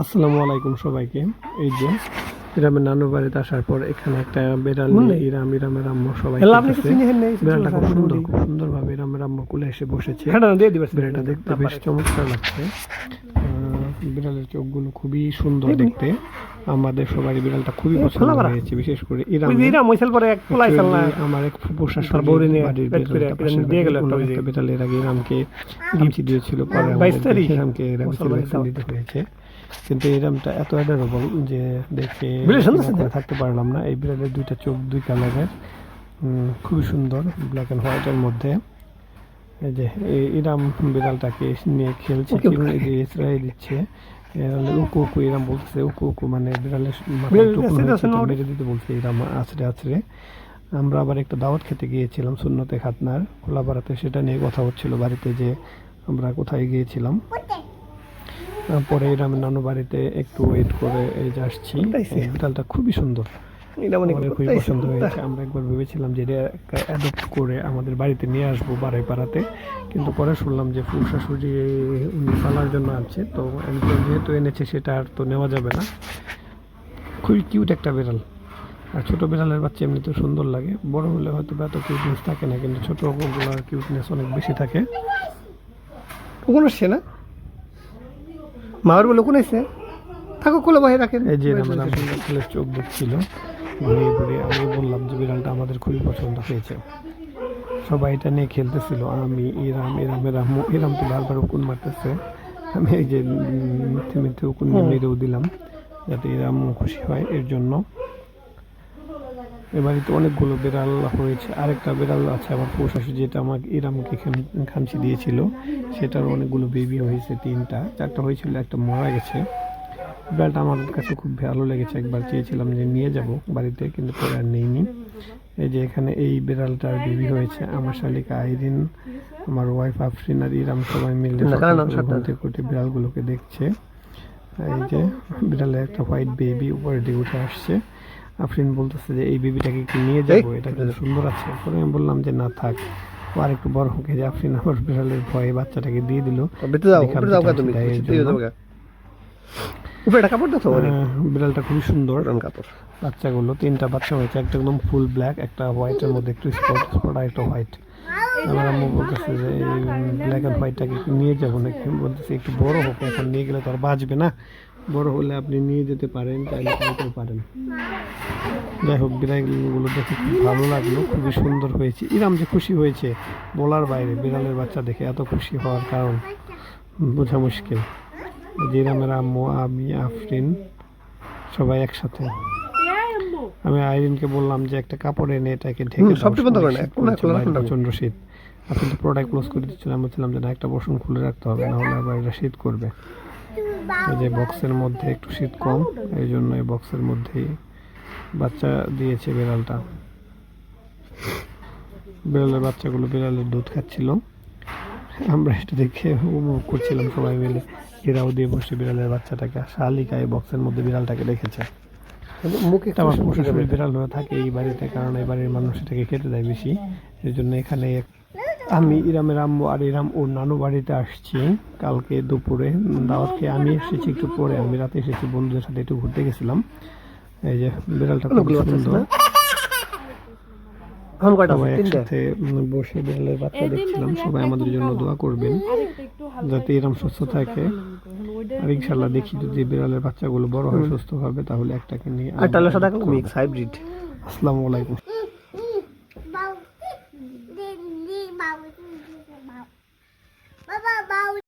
আসসালামু আলাইকুম সবাইকে। এই যে ইরামের নানু বাড়িতে আসার পর এখানে একটা বিড়াল নিয়ে ইরামের আম্মু সবাই বিড়ালটা খুব সুন্দরভাবে ইরামের আম্মু কোলে এসে বসেছে। বিড়ালটা দেখতে বেশ চমৎকার লাগছে। বিড়ালের চোখগুলো খুবই সুন্দর দেখতে। আমাদের সবাই বিড়ালটা খুবই পছন্দ হয়েছে, বিশেষ করে আমার এক ফুপুর শাশুড়ি বিড়াল এর আগে ইরামকে কামচি দিয়েছিল, পরে ইরামকে ভ্যাকসিন দিতে হয়েছে। কিন্তু ইরামটা এত অ্যাডোরেবল যে দেখে থাকতে পারলাম না। এই বিড়ালের দুইটা চোখ দুই কালারের, খুবই সুন্দর, ব্ল্যাক অ্যান্ড হোয়াইটের মধ্যে। এই যে ইরাম বিড়ালটাকে নিয়ে খেলছে, ইসরায়েল দিচ্ছে উকু উকু, ইরাম বলতেছে উকু উকু, মানে বিড়ালের মেরে দিতে বলছে ইরাম আছড়ে আছড়ে। আমরা আবার একটা দাওয়াত খেতে গিয়েছিলাম সুন্নতে খাতনার খোলাপাড়াতে, সেটা নিয়ে কথা হচ্ছিল বাড়িতে যে আমরা কোথায় গিয়েছিলাম। পরে ইরামের নানু বাড়িতে একটু ওয়েট করে এই যে আসছি। বিড়ালটা খুবই সুন্দর, খুবই পছন্দ হয়েছে। আমরা একবার ভেবেছিলাম যে অ্যাডপ্ট করে আমাদের বাড়িতে নিয়ে আসবো বাড়াইপাড়াতে, কিন্তু পরে শুনলাম যে ফুল শাশুড়ি উনি পালার জন্য আনছে, তো যেহেতু এনেছে সেটা আর তো নেওয়া যাবে না। খুবই কিউট একটা বিড়াল। আর ছোটো বিড়ালের বাচ্চা এমনিতে সুন্দর লাগে, বড় হলে হয়তো এত কিউটনেস থাকে না, কিন্তু ছোটোগুলোর কিউটনেস অনেক বেশি থাকে। কোন আসছে না মার বলে কোন আসছে থাকো কোলে বাইরে রাখেন। এই যে ছেলের চোখ দেখছিল ঘুরিয়ে ঘুরিয়ে। আমি বললাম যে বিড়ালটা আমাদের খুবই পছন্দ হয়েছে। সবাই এটা নিয়ে খেলতেছিল, আমি ইরাম তো বারবার উকুন মারতেছে। আমি এই যে মিথ্যে মিথ্যে উকুন মেরেও দিলাম যাতে ইরাম খুশি হয়, এর জন্য। এ বাড়িতে অনেকগুলো বিড়াল হয়েছে। আরেকটা বিড়াল আছে আমার পৌশাশু, যেটা আমাকে ইরামকে খামচি দিয়েছিল, সেটার অনেকগুলো বেবি হয়েছে, 3টা-4টা হয়েছিল, একটা মারা গেছে। বিড়ালটা আমাদের কাছে খুব ভালো লেগেছে, একবার চেয়েছিলাম যে নিয়ে যাব বাড়িতে, কিন্তু পরে আর নেইনি। এই যে এখানে এই বিড়ালটার বেবি হয়েছে। আমার শালিকা আইরিন, আমার ওয়াইফ আফরিন আর ইরাম সবাই মিলে কোটি বিড়ালগুলোকে দেখছে। এই যে বিড়ালের একটা হোয়াইট বেবি উপরের দিকে উঠে আসছে। আফরিন বলতেছে যে এই বেবিটাকে কি নিয়ে যাবো, এটা কিন্তু সুন্দর আছে। পরে আমি বললাম যে না থাক, আর একটু বড় হোক। যে আফরিন আমার বিড়ালের ভয়ে বাচ্চাটাকে দিয়ে দিল। বিড়ালটা খুবই সুন্দর। বাচ্চাগুলো 3টা বাচ্চা হয়েছে, একটা একদম ফুল ব্ল্যাক, একটা হোয়াইটের মধ্যে একটু স্পট আর একটা হোয়াইট। আমার আম্মু বলতেছে যে এই ব্ল্যাক অ্যান্ড হোয়াইটটাকে নিয়ে যাবো নাকি, বলতেছে একটু বড় হোক, এখন নিয়ে গেলে তো আর বাঁচবে না, বড় হলে আপনি নিয়ে যেতে পারেন, চাইলে পাইতেও পারেন। যাই হোক, বিড়ালগুলো দেখে খুব ভালো লাগলো, খুবই সুন্দর হয়েছে। ইরাম যে খুশি হয়েছে বলার বাইরে, বিড়ালের বাচ্চা দেখে এত খুশি হওয়ার কারণ বোঝা মুশকিল। যে ইরামের আম্মু, আমি, আফরিন সবাই একসাথে। আমি আইরিনকে বললাম যে একটা কাপড় এনে এটাকে ঢেকে প্রচন্ড শীত। আপনি তো পুরোটাই ক্লোজ করে দিচ্ছিলাম, বলছিলাম যে না, একটা বসন খুলে রাখতে হবে, না হলে আবার এটা শীত করবে। যে বক্সের মধ্যে একটু শীত কম, এই জন্য এই বক্সের মধ্যেই বাচ্চা দিয়েছে বিড়ালটা। বিড়ালের বাচ্চাগুলো বিড়ালের দুধ খাচ্ছিল, আমরা এটা দেখে উপভোগ করছিলাম সবাই মিলে। এরাও দিয়ে বসে বিড়ালের বাচ্চাটাকে। শালিকা এই বক্সের মধ্যে বিড়ালটাকে রেখেছে। আমার শ্বশুর বিড়াল হয়ে থাকে এই বাড়িতে, কারণ এই বাড়ির মানুষ এটাকে খেতে দেয় বেশি, এই জন্য এখানে আমি ইরামের আম্মু আর ইরাম ওর নানু বাড়িতে আসছি কালকে দুপুরে দাওয়াত খেয়ে। আমি এসেছি একটু পরে, আমি রাতে এসেছি, বন্ধুদের সাথে একটু ঘুরতে গেছিলাম। এই যে বিড়ালটা খুব সুন্দর, সবাই একসাথে বসে বিড়ালের বাচ্চা দেখছিলাম। সবাই আমাদের জন্য দোয়া করবেন যাতে এরকম সুস্থ থাকে। আর ইনশাল্লাহ দেখি যদি বিড়ালের বাচ্চাগুলো বড় হয়ে সুস্থ হবে, তাহলে একটাকে নিয়ে। আসসালামু আলাইকুম।